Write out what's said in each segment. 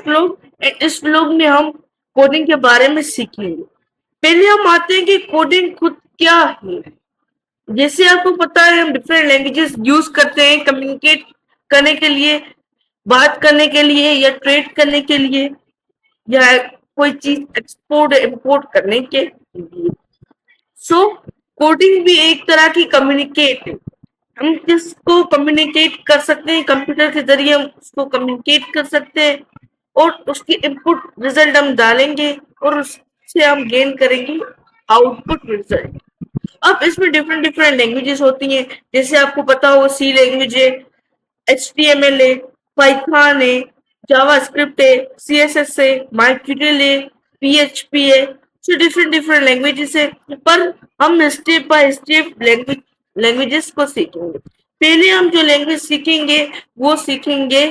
Vlog and इस vlog में हम कोडिंग के बारे में सीखेंगे। पहले हम आते हैं कि कोडिंग खुद क्या है। जैसे आपको पता है हम डिफरेंट लैंग्वेजेस यूज करते हैं कम्युनिकेट करने के लिए, बात करने के लिए या ट्रेड करने के लिए या कोई चीज एक्सपोर्ट इंपोर्ट करने के लिए। सो कोडिंग भी एक तरह की कम्युनिकेट है। हम किसको कम्युनिकेट कर सकते हैं, कंप्यूटर के जरिए हम उसको कम्युनिकेट कर सकते हैं और उसकी इनपुट रिजल्ट हम डालेंगे और उससे हम गेन करेंगे आउटपुट रिजल्ट। अब इसमें डिफरेंट डिफरेंट लैंग्वेजेस होती हैं। जैसे आपको पता हो सी लैंग्वेज है, HTML है, पाइथन है, जावास्क्रिप्ट है, CSS है, माइक्यूरियल है, PHP है। सो डिफरेंट डिफरेंट लैंग्वेजेस है, पर हम स्टेप बाय स्टेप लैंग्वेजेस को सीखेंगे। पहले हम जो लैंग्वेज सीखेंगे वो सीखेंगे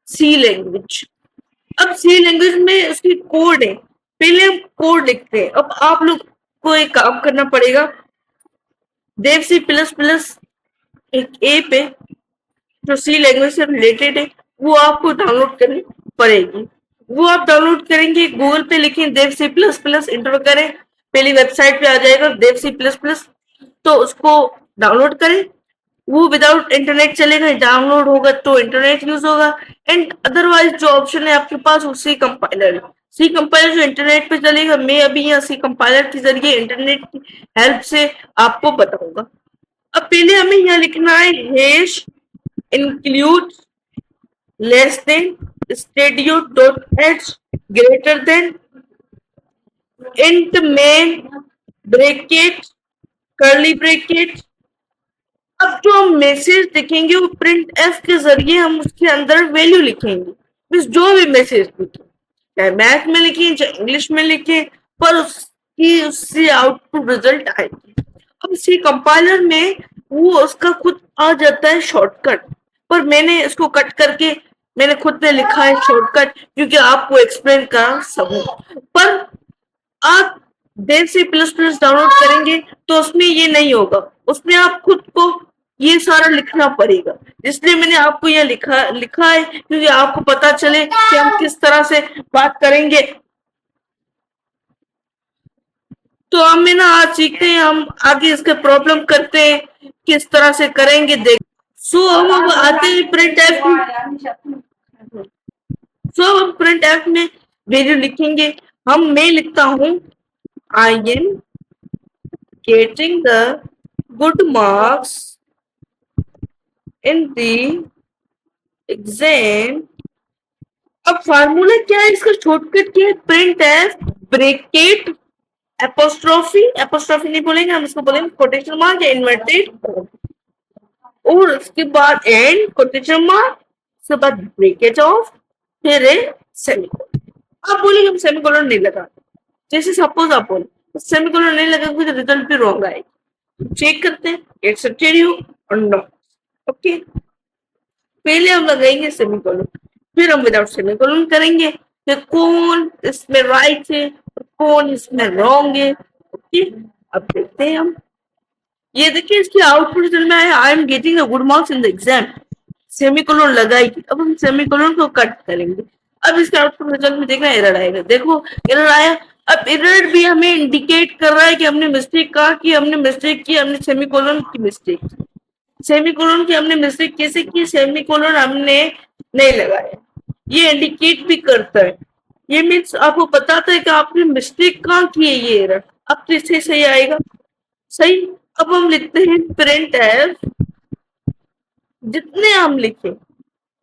सी लैंग्वेज। अब सी लैंग्वेज में उसकी कोड है, पहले हम कोड लिखते हैं। अब आप लोग को एक काम करना पड़ेगा। देव सी प्लस प्लस एक ऐप है जो सी लैंग्वेज से रिलेटेड है, वो आपको डाउनलोड करनी पड़ेगी। वो आप डाउनलोड करेंगे, गूगल पे लिखें देव सी प्लस प्लस, इंटर करें, पहली वेबसाइट पे आ जाएगा देव सी प्लस प्लस, तो उसको डाउनलोड करें। वो विदाउट इंटरनेट चलेगा, डाउनलोड होगा तो इंटरनेट यूज होगा। एंड अदरवाइज जो ऑप्शन है आपके पास वो सी कंपाइलर है। सी कंपाइलर जो इंटरनेट पे चलेगा, मैं अभी यहाँ सी कंपाइलर के जरिए इंटरनेट की हेल्प से आपको बताऊंगा। अब पहले हमें यहाँ लिखना है hash include less than stadio.h greater than int main bracket curly bracket। अब जो हम मैसेज लिखेंगे वो प्रिंट एफ के जरिए हम उसके अंदर वैल्यू लिखेंगे। मीन्स जो भी मैसेज लिखे, चाहे मैथ में लिखें चाहे इंग्लिश में लिखें, पर उसकी उससे आउटपुट रिजल्ट आएगी। अब इसी कंपाइलर में वो उसका खुद आ जाता है शॉर्टकट, पर मैंने इसको कट करके मैंने खुद ने लिखा है शॉर्टकट क्योंकि आपको एक्सप्लेन कर सकूं। पर आप देव सी प्लस प्लस डाउनलोड करेंगे तो उसमें ये नहीं होगा, उसमें आप खुद को ये सारा लिखना पड़ेगा। इसलिए मैंने आपको यह लिखा है क्योंकि आपको पता चले कि हम किस तरह से बात करेंगे। तो हम ना आज सीखते हैं, हम आगे इसके प्रॉब्लम करते हैं किस तरह से करेंगे देख। सो हम आते हैं प्रिंट एफ। सो हम प्रिंट एफ में वैल्यू लिखेंगे। मैं लिखता हूं I am getting the good marks in the exam. अब फार्मूला क्या है, इसका शॉर्टकट क्या है, प्रिंट एफ ब्रैकेट एपोस्ट्रोफी नहीं बोलेंगे हम, इसको बोलेंगे कोटेशन मार्क या इन्वर्टेड और उसके बाद एंड कोटेशन मार्क, उसके बाद ब्रैकेट ऑफ, फिर सेमीकोलन। आप बोलेंगे हम सेमीकोलन नहीं लगाते, जैसे सपोज आप बोले सेमीकोलन नहीं लगाएंगे तो रिजल्ट भी रॉन्ग आएगा। चेक करते हैं इट्स ट्रू और नॉट। ओके, पहले हम लगाएंगे सेमीकोलन, फिर हम विदाउट सेमीकोलन करेंगे कि कौन इसमें राइट है और कौन इसमें रॉन्ग है। ओके, अब देखते हैं हम। ये देखिए इसकी आउटपुट रिजल्ट में आया I am getting good marks in the exam, semicolon लगाएगी। अब हम सेमीकोलन को कट करेंगे। अब इसके आउटपुट रिजल्ट में देखना एरर आएगा, देखो एरर आया। अब एरर भी हमें इंडिकेट कर रहा है कि हमने मिस्टेक कहा कि हमने मिस्टेक की, हमने सेमीकोलन की मिस्टेक की। सेमीकोलन की हमने मिस्टेक कैसे की, सेमीकोलन हमने नहीं लगाया, ये इंडिकेट भी करता है। ये मीन्स आपको बताता है कि आपने मिस्टेक कहाँ की है। ये एरर अब तो इससे सही आएगा, सही। अब हम लिखते हैं प्रिंट एफ, जितने हम लिखे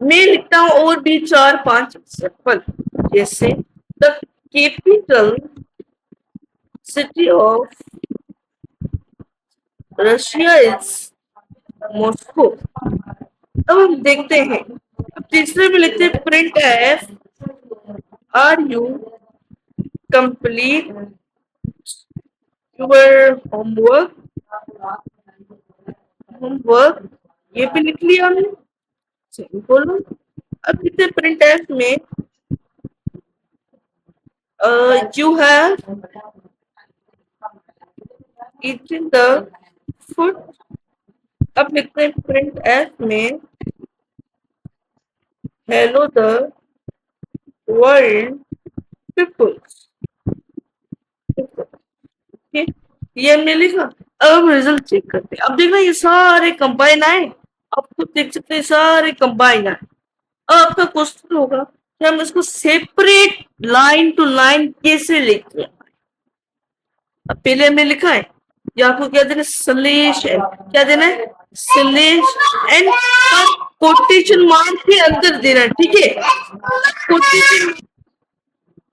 मैं लिखता हूं और भी 4-5 एग्जाम्पल, जैसे the capital city of Russia is Moscow. अब हम देखते हैं, अब तीसरे में लिखते हैं print F are you complete your homework, ये भी लिख लिया हमने, सेमीकोलन। अब लिखते हैं प्रिंट एफ में you have eaten the food। अब लिखते हैं प्रिंट एफ में hello the world peoples, okay, ये हमने लिखा। अब हम रिजल्ट चेक करते हैं। अब देखना ये सारे कंबाइन आए, आप खुद देख सकते हैं सारे कंबाइन आए। अब आपका क्वेश्चन होगा कि हम इसको सेपरेट लाइन टू लाइन कैसे लिखते हैं। अब पहले हमने लिखा है, या आपको क्या देना है, स्लेश एन, क्या देना है, स्लेश एन, और कोटेशन मार्क के अंदर देना है, ठीक है। कोटेशन,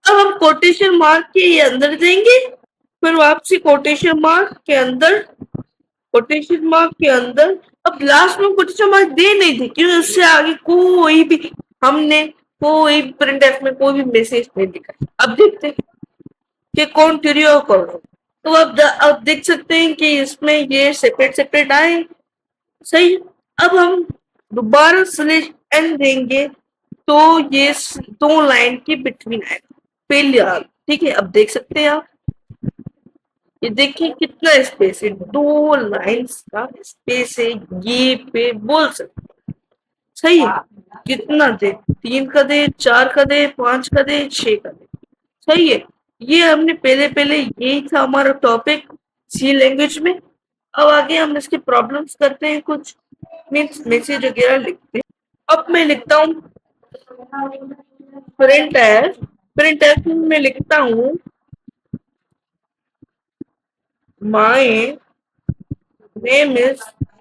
अब हम कोटेशन मार्क के ये अंदर देंगे, फिर वापसी कोटेशन मार्क के अंदर, कोटेशन मार्क के अंदर। अब लास्ट में कोटेशन मार्क दे नहीं थे क्योंकि उससे आगे कोई भी, हमने कोई प्रिंट एफ में कोई भी मैसेज नहीं दिखा। अब देखते हैं कि कौन ट्रू और कौन false। तो अब देख सकते हैं कि इसमें ये सेपरेट सेपरेट आए, सही। अब हम दोबारा स्लेश एन देंगे तो ये दो लाइन के बिटवीन आएगा पहले आप, ठीक है। अब देख सकते हैं आप, ये देखिए कितना स्पेस है, दो लाइंस का स्पेस है, ये पे बोल सकते हैं, सही है। कितना दे, 3 का दे, 4 का दे, 5 का दे, 6 का दे, सही है। ये हमने पहले पहले यही था हमारा टॉपिक सी लैंग्वेज में। अब आगे हम इसके प्रॉब्लम्स करते हैं, कुछ मीन्स मैसेज वगैरह लिखते हैं। अब मैं लिखता हूँ प्रिंट एफ, प्रिंट एफ में लिखता हूँ my name is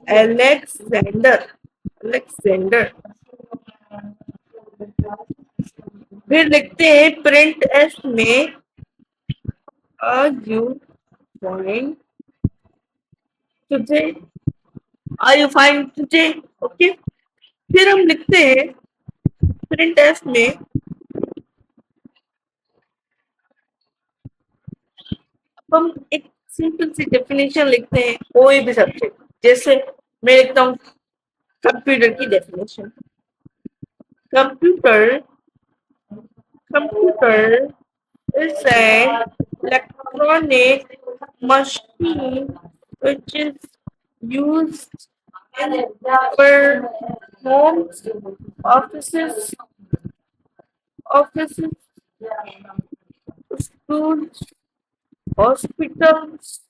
Alexander, Alexander. फिर लिखते हैं प्रिंट एफ में are you fine today, are you fine today, okay. फिर हम लिखते हैं प्रिंट एफ में हम एक सिंपल सी डेफिनेशन लिखते हैं कोई भी सब्जेक्ट, जैसे मैं लिखता हूँ कंप्यूटर की definition, computer, computer is an electronic machine which is used in our homes, offices, offices, schools, hospitals,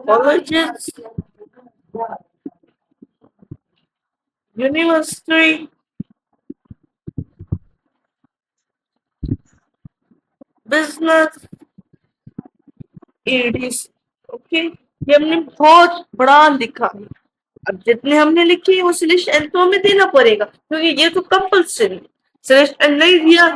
colleges, university, business, etc. Okay, ये हमने बहुत बड़ा लिखा है। अब जितने हमने लिखे वो स्लैश एन तो हमें देना पड़ेगा क्योंकि ये तो कंपल्सरी, स्लैश एन नहीं दिया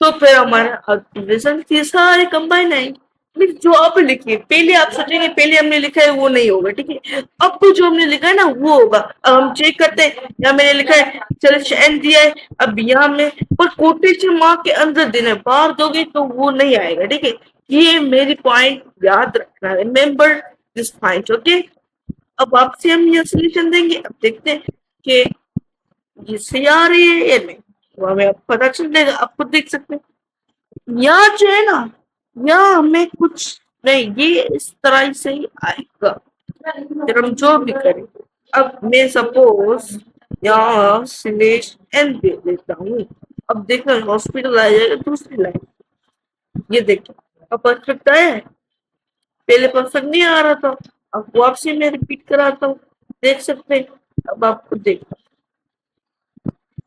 तो फिर हमारा रिजल्ट ये सारे कंबाइन आएंगे। जो अब लिखिए, पहले आप सोचेंगे पहले हमने लिखा है वो नहीं होगा, ठीक है। अब तो जो हमने लिखा है ना वो होगा। अब हम चेक करते हैं, यहाँ मैंने लिखा है स्लैश एन दिया है, अब यहाँ में पर कोटेशन मार्क के अंदर देना है, बाहर दोगे तो वो नहीं आएगा, ठीक है। ये मेरी पॉइंट याद रखना है, रिमेम्बर दिस पॉइंट, ओके। अब वापसी हम ये सोल्यूशन देंगे, अब देखते हैं कि ये सही आ रही है या नहीं, वो हमें अब पता चल जाएगा। आप खुद देख सकते हैं यहाँ जो है ना, यहाँ हमें कुछ नहीं, ये इस तरह से ही आएगा फिर हम जो भी करें। अब मैं सपोज यहाँ स्लैश एन दे देता हूँ, अब देखना हॉस्पिटल आ जाएगा दूसरी लाइन, ये देखिए अब परफेक्ट आया है, पहले परफेक्ट नहीं आ रहा था। अब वापसी में रिपीट कराता हूँ, देख सकते हैं। अब आपको देखना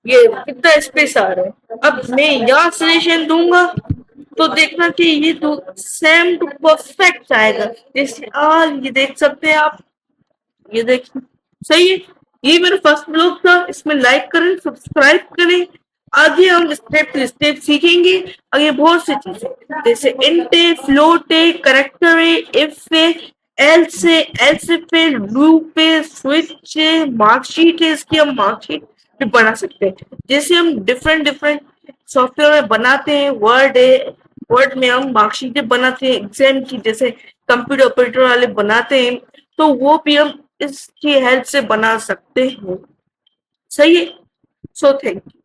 ये कितना स्पेस आ रहा है। अब मैं यहाँ सजेशन दूंगा तो देखना कि ये तो सेम टू परफेक्ट आएगा, जैसे आल ये देख सकते हैं आप, ये देखिए सही है। ये मेरा फर्स्ट ब्लॉग था, इसमें लाइक करें, सब्सक्राइब करें। आगे हम स्टेप टू स्टेप सीखेंगे, आगे बहुत सी चीजें जैसे इंट है, फ्लोट है, करेक्टर है, इफ है, एल्स है, एल्सिफ है, लूप है, स्विच है, मार्कशीट है, इसकी हम मार्कशीट भी बना सकते हैं। जैसे हम डिफरेंट डिफरेंट सॉफ्टवेयर में बनाते हैं, वर्ड है, वर्ड में हम मार्कशीटें बनाते हैं एग्जाम की, जैसे कंप्यूटर ऑपरेटर वाले बनाते हैं, तो वो भी हम इसकी हेल्प से बना सकते हैं, सही है। So thank you.